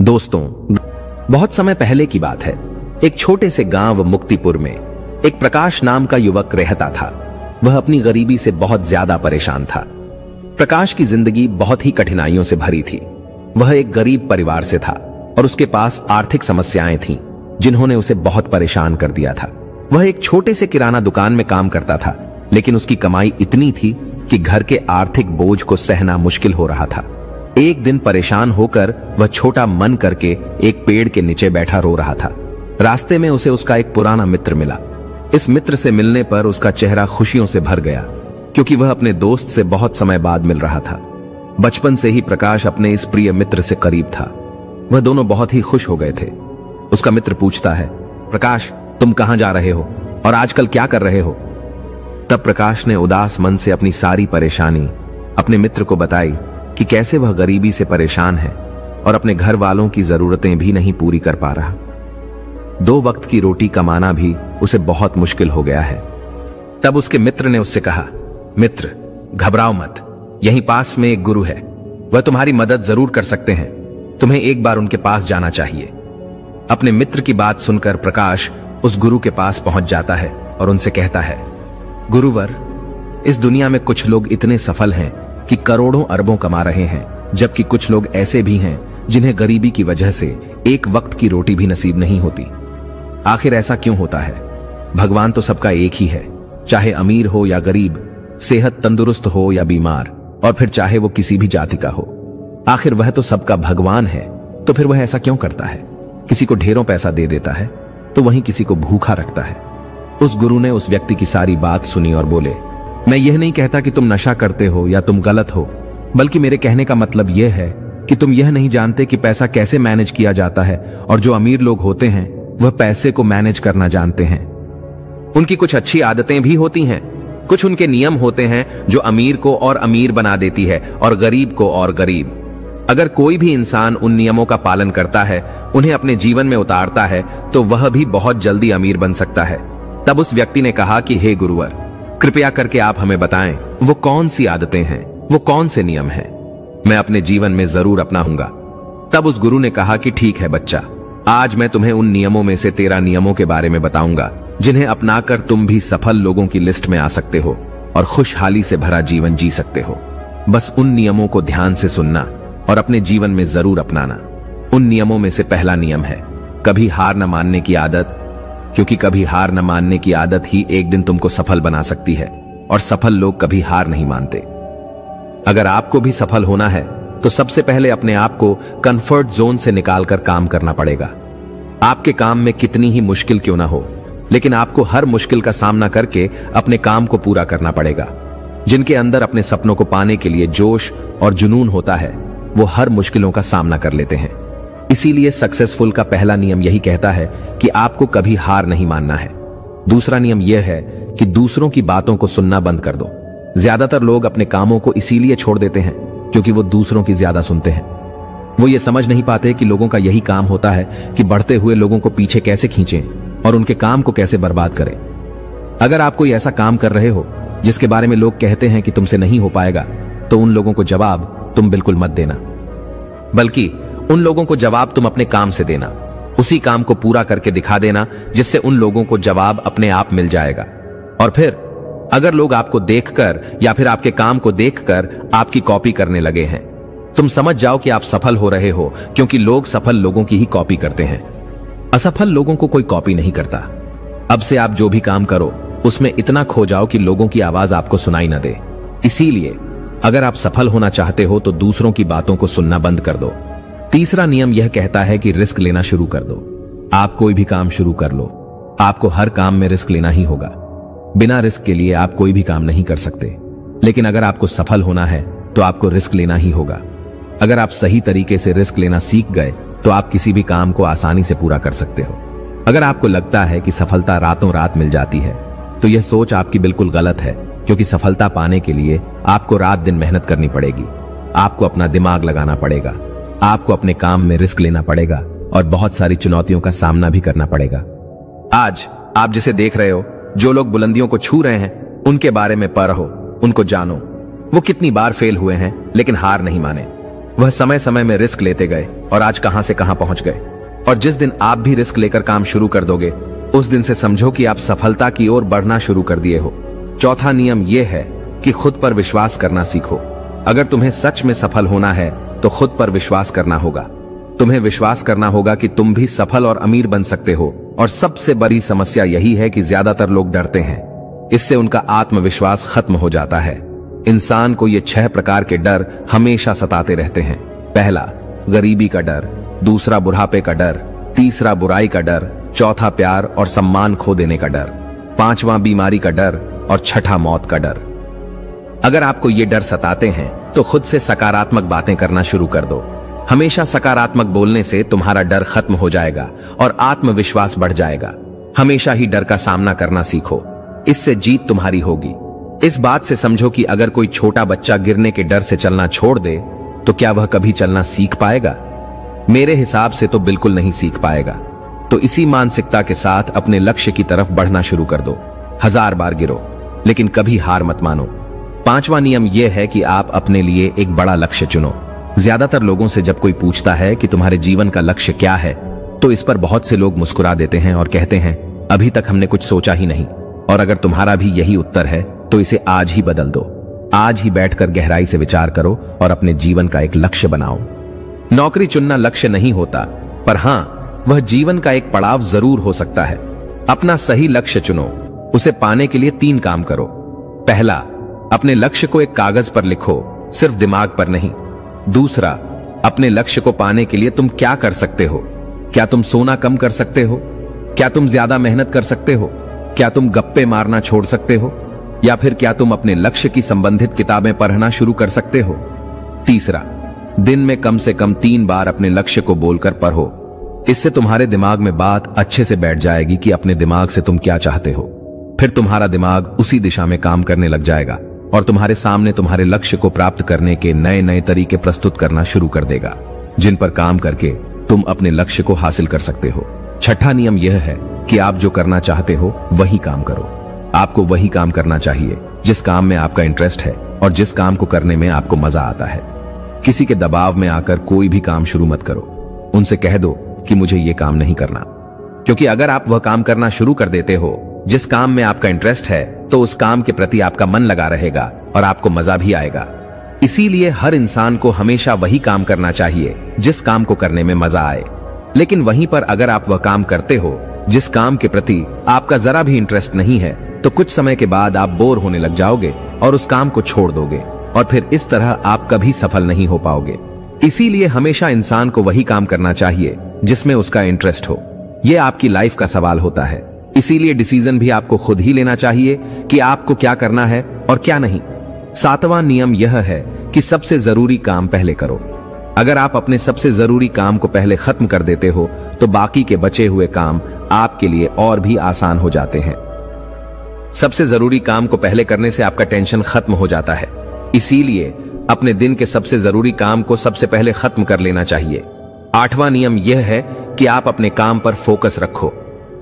दोस्तों, बहुत समय पहले की बात है। एक छोटे से गांव मुक्तिपुर में एक प्रकाश नाम का युवक रहता था। वह अपनी गरीबी से बहुत ज्यादा परेशान था। प्रकाश की जिंदगी बहुत ही कठिनाइयों से भरी थी। वह एक गरीब परिवार से था और उसके पास आर्थिक समस्याएं थीं, जिन्होंने उसे बहुत परेशान कर दिया था। वह एक छोटे से किराना दुकान में काम करता था, लेकिन उसकी कमाई इतनी थी कि घर के आर्थिक बोझ को सहना मुश्किल हो रहा था। एक दिन परेशान होकर वह छोटा मन करके एक पेड़ के नीचे बैठा रो रहा था। रास्ते में उसे उसका एक पुराना मित्र मिला। इस मित्र से मिलने पर उसका चेहरा खुशियों से भर गया, क्योंकि वह अपने दोस्त से बहुत समय बाद मिल रहा था। बचपन से ही प्रकाश अपने इस प्रिय मित्र से करीब था। वह दोनों बहुत ही खुश हो गए थे। उसका मित्र पूछता है, प्रकाश, तुम कहां जा रहे हो और आजकल क्या कर रहे हो? तब प्रकाश ने उदास मन से अपनी सारी परेशानी अपने मित्र को बताई कि कैसे वह गरीबी से परेशान है और अपने घर वालों की जरूरतें भी नहीं पूरी कर पा रहा। 2 वक्त की रोटी कमाना भी उसे बहुत मुश्किल हो गया है। तब उसके मित्र ने उससे कहा, मित्र, घबराओ मत, यहीं पास में एक गुरु है, वह तुम्हारी मदद जरूर कर सकते हैं। तुम्हें एक बार उनके पास जाना चाहिए। अपने मित्र की बात सुनकर प्रकाश उस गुरु के पास पहुंच जाता है और उनसे कहता है, गुरुवर, इस दुनिया में कुछ लोग इतने सफल हैं कि करोड़ों अरबों कमा रहे हैं, जबकि कुछ लोग ऐसे भी हैं जिन्हें गरीबी की वजह से एक वक्त की रोटी भी नसीब नहीं होती। आखिर ऐसा क्यों होता है? भगवान तो सबका एक ही है, चाहे अमीर हो या गरीब, सेहत तंदुरुस्त हो या बीमार, और फिर चाहे वो किसी भी जाति का हो। आखिर वह तो सबका भगवान है, तो फिर वह ऐसा क्यों करता है? किसी को ढेरों पैसा दे देता है तो वहीं किसी को भूखा रखता है। उस गुरु ने उस व्यक्ति की सारी बात सुनी और बोले, मैं यह नहीं कहता कि तुम नशा करते हो या तुम गलत हो, बल्कि मेरे कहने का मतलब यह है कि तुम यह नहीं जानते कि पैसा कैसे मैनेज किया जाता है, और जो अमीर लोग होते हैं वह पैसे को मैनेज करना जानते हैं। उनकी कुछ अच्छी आदतें भी होती हैं, कुछ उनके नियम होते हैं जो अमीर को और अमीर बना देती है और गरीब को और गरीब। अगर कोई भी इंसान उन नियमों का पालन करता है, उन्हें अपने जीवन में उतारता है, तो वह भी बहुत जल्दी अमीर बन सकता है। तब उस व्यक्ति ने कहा कि हे गुरुवर, कृपया करके आप हमें बताएं, वो कौन सी आदतें हैं, वो कौन से नियम हैं? मैं अपने जीवन में जरूर अपनाऊंगा। तब उस गुरु ने कहा कि ठीक है बच्चा, आज मैं तुम्हें उन नियमों में से 13 नियमों के बारे में बताऊंगा, जिन्हें अपनाकर तुम भी सफल लोगों की लिस्ट में आ सकते हो और खुशहाली से भरा जीवन जी सकते हो। बस उन नियमों को ध्यान से सुनना और अपने जीवन में जरूर अपनाना। उन नियमों में से पहला नियम है कभी हार न मानने की आदत, क्योंकि कभी हार न मानने की आदत ही एक दिन तुमको सफल बना सकती है, और सफल लोग कभी हार नहीं मानते। अगर आपको भी सफल होना है तो सबसे पहले अपने आप को कंफर्ट जोन से निकालकर काम करना पड़ेगा। आपके काम में कितनी ही मुश्किल क्यों ना हो, लेकिन आपको हर मुश्किल का सामना करके अपने काम को पूरा करना पड़ेगा। जिनके अंदर अपने सपनों को पाने के लिए जोश और जुनून होता है, वो हर मुश्किलों का सामना कर लेते हैं। इसीलिए सक्सेसफुल का पहला नियम यही कहता है कि आपको कभी हार नहीं मानना है। दूसरा नियम यह है कि दूसरों की बातों को सुनना बंद कर दो। ज्यादातर लोग अपने कामों को इसीलिए छोड़ देते हैं क्योंकि वो दूसरों की ज्यादा सुनते हैं। वो ये समझ नहीं पाते कि लोगों का यही काम होता है कि बढ़ते हुए लोगों को पीछे कैसे खींचें और उनके काम को कैसे बर्बाद करें। अगर आप कोई ऐसा काम कर रहे हो जिसके बारे में लोग कहते हैं कि तुमसे नहीं हो पाएगा, तो उन लोगों को जवाब तुम बिल्कुल मत देना, बल्कि उन लोगों को जवाब तुम अपने काम से देना। उसी काम को पूरा करके दिखा देना जिससे उन लोगों को जवाब अपने आप मिल जाएगा। और फिर अगर लोग आपको देखकर या फिर आपके काम को देखकर आपकी कॉपी करने लगे हैं, तुम समझ जाओ कि आप सफल हो रहे हो, क्योंकि लोग सफल लोगों की ही कॉपी करते हैं। असफल लोगों को कोई कॉपी नहीं करता। अब से आप जो भी काम करो उसमें इतना खो जाओ कि लोगों की आवाज आपको सुनाई न दे। इसीलिए अगर आप सफल होना चाहते हो तो दूसरों की बातों को सुनना बंद कर दो। तीसरा नियम यह कहता है कि रिस्क लेना शुरू कर दो। आप कोई भी काम शुरू कर लो, आपको हर काम में रिस्क लेना ही होगा। बिना रिस्क के लिए आप कोई भी काम नहीं कर सकते। लेकिन अगर आपको सफल होना है तो आपको रिस्क लेना ही होगा। अगर आप सही तरीके से रिस्क लेना सीख गए तो आप किसी भी काम को आसानी से पूरा कर सकते हो। अगर आपको लगता है कि सफलता रातों रात मिल जाती है, तो यह सोच आपकी बिल्कुल गलत है, क्योंकि सफलता पाने के लिए आपको रात दिन मेहनत करनी पड़ेगी। आपको अपना दिमाग लगाना पड़ेगा, आपको अपने काम में रिस्क लेना पड़ेगा और बहुत सारी चुनौतियों का सामना भी करना पड़ेगा। आज आप जिसे देख रहे हो, जो लोग बुलंदियों को छू रहे हैं, उनके बारे में पढ़ो, उनको जानो। वो कितनी बार फेल हुए हैं लेकिन हार नहीं माने। वह समय समय में रिस्क लेते गए और आज कहां से कहां पहुंच गए। और जिस दिन आप भी रिस्क लेकर काम शुरू कर दोगे, उस दिन से समझो कि आप सफलता की ओर बढ़ना शुरू कर दिए हो। चौथा नियम यह है कि खुद पर विश्वास करना सीखो। अगर तुम्हें सच में सफल होना है तो खुद पर विश्वास करना होगा। तुम्हें विश्वास करना होगा कि तुम भी सफल और अमीर बन सकते हो। और सबसे बड़ी समस्या यही है कि ज्यादातर लोग डरते हैं। इससे उनका आत्मविश्वास खत्म हो जाता है। इंसान को ये 6 प्रकार के डर हमेशा सताते रहते हैं। पहला, गरीबी का डर। दूसरा, बुढ़ापे का डर। तीसरा, बुराई का डर। चौथा, प्यार और सम्मान खो देने का डर। पांचवा, बीमारी का डर। और छठा, मौत का डर। अगर आपको ये डर सताते हैं तो खुद से सकारात्मक बातें करना शुरू कर दो। हमेशा सकारात्मक बोलने से तुम्हारा डर खत्म हो जाएगा और आत्मविश्वास बढ़ जाएगा। हमेशा ही डर का सामना करना सीखो, इससे जीत तुम्हारी होगी। इस बात से समझो कि अगर कोई छोटा बच्चा गिरने के डर से चलना छोड़ दे तो क्या वह कभी चलना सीख पाएगा? मेरे हिसाब से तो बिल्कुल नहीं सीख पाएगा। तो इसी मानसिकता के साथ अपने लक्ष्य की तरफ बढ़ना शुरू कर दो। 1000 बार गिरो लेकिन कभी हार मत मानो। पांचवा नियम यह है कि आप अपने लिए एक बड़ा लक्ष्य चुनो। ज्यादातर लोगों से जब कोई पूछता है कि तुम्हारे जीवन का लक्ष्य क्या है, तो इस पर बहुत से लोग मुस्कुरा देते हैं और कहते हैं अभी तक हमने कुछ सोचा ही नहीं। और अगर तुम्हारा भी यही उत्तर है तो इसे आज ही बदल दो। आज ही बैठकर गहराई से विचार करो और अपने जीवन का एक लक्ष्य बनाओ। नौकरी चुनना लक्ष्य नहीं होता, पर हां, वह जीवन का एक पड़ाव जरूर हो सकता है। अपना सही लक्ष्य चुनो। उसे पाने के लिए 3 काम करो। पहला, अपने लक्ष्य को एक कागज पर लिखो, सिर्फ दिमाग पर नहीं। दूसरा, अपने लक्ष्य को पाने के लिए तुम क्या कर सकते हो? क्या तुम सोना कम कर सकते हो? क्या तुम ज्यादा मेहनत कर सकते हो? क्या तुम गप्पे मारना छोड़ सकते हो? या फिर क्या तुम अपने लक्ष्य की संबंधित किताबें पढ़ना शुरू कर सकते हो? तीसरा, दिन में कम से कम 3 बार अपने लक्ष्य को बोलकर पढ़ो। इससे तुम्हारे दिमाग में बात अच्छे से बैठ जाएगी कि अपने दिमाग से तुम क्या चाहते हो। फिर तुम्हारा दिमाग उसी दिशा में काम करने लग जाएगा और तुम्हारे सामने तुम्हारे लक्ष्य को प्राप्त करने के नए नए तरीके प्रस्तुत करना शुरू कर देगा, जिन पर काम करके तुम अपने लक्ष्य को हासिल कर सकते हो। छठा नियम यह है कि आप जो करना चाहते हो वही काम करो। आपको वही काम करना चाहिए जिस काम में आपका इंटरेस्ट है और जिस काम को करने में आपको मजा आता है। किसी के दबाव में आकर कोई भी काम शुरू मत करो। उनसे कह दो कि मुझे ये काम नहीं करना, क्योंकि अगर आप वह काम करना शुरू कर देते हो जिस काम में आपका इंटरेस्ट है, तो उस काम के प्रति आपका मन लगा रहेगा और आपको मजा भी आएगा। इसीलिए हर इंसान को हमेशा वही काम करना चाहिए जिस काम को करने में मजा आए। लेकिन वहीं पर अगर आप वह काम करते हो जिस काम के प्रति आपका जरा भी इंटरेस्ट नहीं है, तो कुछ समय के बाद आप बोर होने लग जाओगे और उस काम को छोड़ दोगे और फिर इस तरह आप कभी सफल नहीं हो पाओगे। इसीलिए हमेशा इंसान को वही काम करना चाहिए जिसमें उसका इंटरेस्ट हो। यह आपकी लाइफ का सवाल होता है। इसीलिए डिसीजन भी आपको खुद ही लेना चाहिए कि आपको क्या करना है और क्या नहीं। 7वां नियम यह है कि सबसे जरूरी काम पहले करो। अगर आप अपने सबसे जरूरी काम को पहले खत्म कर देते हो तो बाकी के बचे हुए काम आपके लिए और भी आसान हो जाते हैं। सबसे जरूरी काम को पहले करने से आपका टेंशन खत्म हो जाता है। इसीलिए अपने दिन के सबसे जरूरी काम को सबसे पहले खत्म कर लेना चाहिए। 8वां नियम यह है कि आप अपने काम पर फोकस रखो।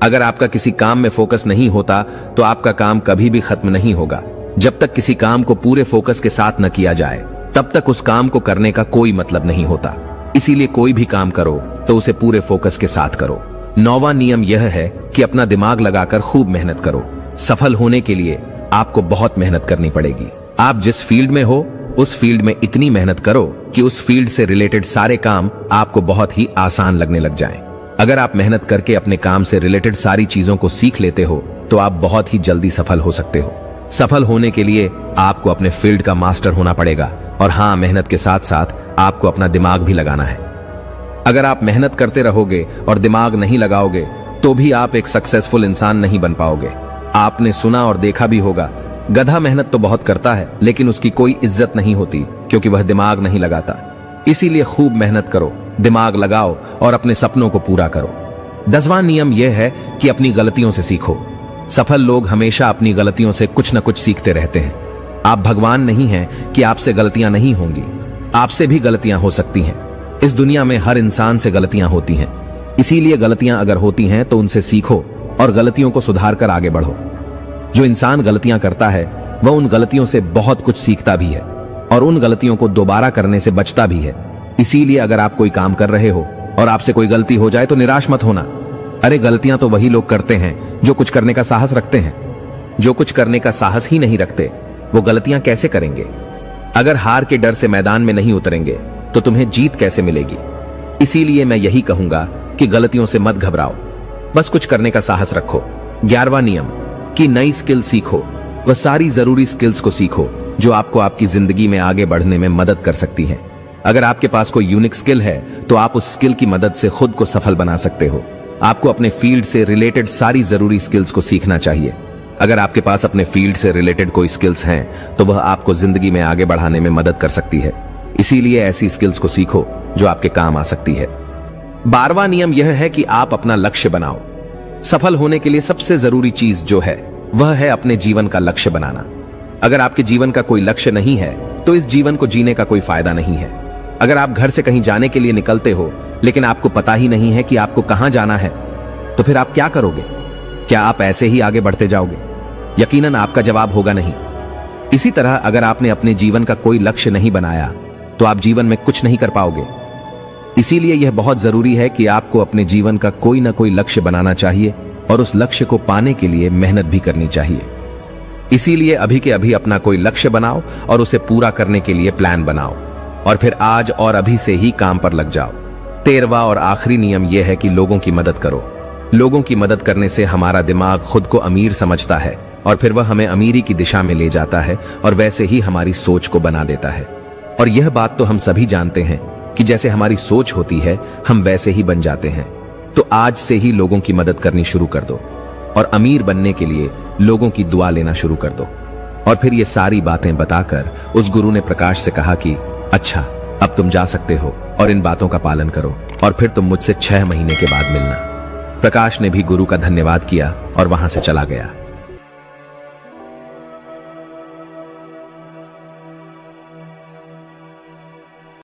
अगर आपका किसी काम में फोकस नहीं होता तो आपका काम कभी भी खत्म नहीं होगा। जब तक किसी काम को पूरे फोकस के साथ न किया जाए, तब तक उस काम को करने का कोई मतलब नहीं होता। इसीलिए कोई भी काम करो तो उसे पूरे फोकस के साथ करो। 9वां नियम यह है कि अपना दिमाग लगाकर खूब मेहनत करो। सफल होने के लिए आपको बहुत मेहनत करनी पड़ेगी। आप जिस फील्ड में हो उस फील्ड में इतनी मेहनत करो कि उस फील्ड से रिलेटेड सारे काम आपको बहुत ही आसान लगने लग जाएं। अगर आप मेहनत करके अपने काम से रिलेटेड सारी चीजों को सीख लेते हो तो आप बहुत ही जल्दी सफल हो सकते हो। सफल होने के लिए आपको अपने फील्ड का मास्टर होना पड़ेगा और हाँ, मेहनत के साथ साथ आपको अपना दिमाग भी लगाना है। अगर आप मेहनत करते रहोगे और दिमाग नहीं लगाओगे तो भी आप एक सक्सेसफुल इंसान नहीं बन पाओगे। आपने सुना और देखा भी होगा, गधा मेहनत तो बहुत करता है लेकिन उसकी कोई इज्जत नहीं होती क्योंकि वह दिमाग नहीं लगाता। इसीलिए खूब मेहनत करो, दिमाग लगाओ और अपने सपनों को पूरा करो। 10वां नियम यह है कि अपनी गलतियों से सीखो। सफल लोग हमेशा अपनी गलतियों से कुछ न कुछ सीखते रहते हैं। आप भगवान नहीं हैं कि आपसे गलतियां नहीं होंगी। आपसे भी गलतियां हो सकती हैं। इस दुनिया में हर इंसान से गलतियां होती हैं। इसीलिए गलतियां अगर होती हैं तो उनसे सीखो और गलतियों को सुधार कर आगे बढ़ो। जो इंसान गलतियां करता है वह उन गलतियों से बहुत कुछ सीखता भी है और उन गलतियों को दोबारा करने से बचता भी है। इसीलिए अगर आप कोई काम कर रहे हो और आपसे कोई गलती हो जाए तो निराश मत होना। अरे गलतियां तो वही लोग करते हैं जो कुछ करने का साहस रखते हैं। जो कुछ करने का साहस ही नहीं रखते वो गलतियां कैसे करेंगे? अगर हार के डर से मैदान में नहीं उतरेंगे तो तुम्हें जीत कैसे मिलेगी? इसीलिए मैं यही कहूंगा कि गलतियों से मत घबराओ, बस कुछ करने का साहस रखो। 11वां नियम कि नई स्किल सीखो। वह सारी जरूरी स्किल्स को सीखो जो आपको आपकी जिंदगी में आगे बढ़ने में मदद कर सकती हैं। अगर आपके पास कोई यूनिक स्किल है तो आप उस स्किल की मदद से खुद को सफल बना सकते हो। आपको अपने फील्ड से रिलेटेड सारी जरूरी स्किल्स को सीखना चाहिए। अगर आपके पास अपने फील्ड से रिलेटेड कोई स्किल्स हैं तो वह आपको जिंदगी में आगे बढ़ाने में मदद कर सकती है। इसीलिए ऐसी स्किल्स को सीखो जो आपके काम आ सकती है। 12वां नियम यह है कि आप अपना लक्ष्य बनाओ। सफल होने के लिए सबसे जरूरी चीज जो है वह है अपने जीवन का लक्ष्य बनाना। अगर आपके जीवन का कोई लक्ष्य नहीं है तो इस जीवन को जीने का कोई फायदा नहीं है। अगर आप घर से कहीं जाने के लिए निकलते हो लेकिन आपको पता ही नहीं है कि आपको कहां जाना है तो फिर आप क्या करोगे? क्या आप ऐसे ही आगे बढ़ते जाओगे? यकीनन आपका जवाब होगा नहीं। इसी तरह अगर आपने अपने जीवन का कोई लक्ष्य नहीं बनाया तो आप जीवन में कुछ नहीं कर पाओगे। इसीलिए यह बहुत जरूरी है कि आपको अपने जीवन का कोई ना कोई लक्ष्य बनाना चाहिए और उस लक्ष्य को पाने के लिए मेहनत भी करनी चाहिए। इसीलिए अभी के अभी अपना कोई लक्ष्य बनाओ और उसे पूरा करने के लिए प्लान बनाओ और फिर आज और अभी से ही काम पर लग जाओ। 13वां और आखिरी नियम यह है कि लोगों की मदद करो। लोगों की मदद करने से हमारा दिमाग खुद को अमीर समझता है और फिर वह हमें अमीरी की दिशा में ले जाता है और वैसे ही हमारी सोच को बना देता है। और यह बात तो हम सभी जानते हैं कि जैसे हमारी सोच होती है हम वैसे ही बन जाते हैं। तो आज से ही लोगों की मदद करनी शुरू कर दो और अमीर बनने के लिए लोगों की दुआ लेना शुरू कर दो। और फिर ये सारी बातें बताकर उस गुरु ने प्रकाश से कहा कि अच्छा, अब तुम जा सकते हो और इन बातों का पालन करो और फिर तुम मुझसे 6 महीने के बाद मिलना। प्रकाश ने भी गुरु का धन्यवाद किया और वहां से चला गया।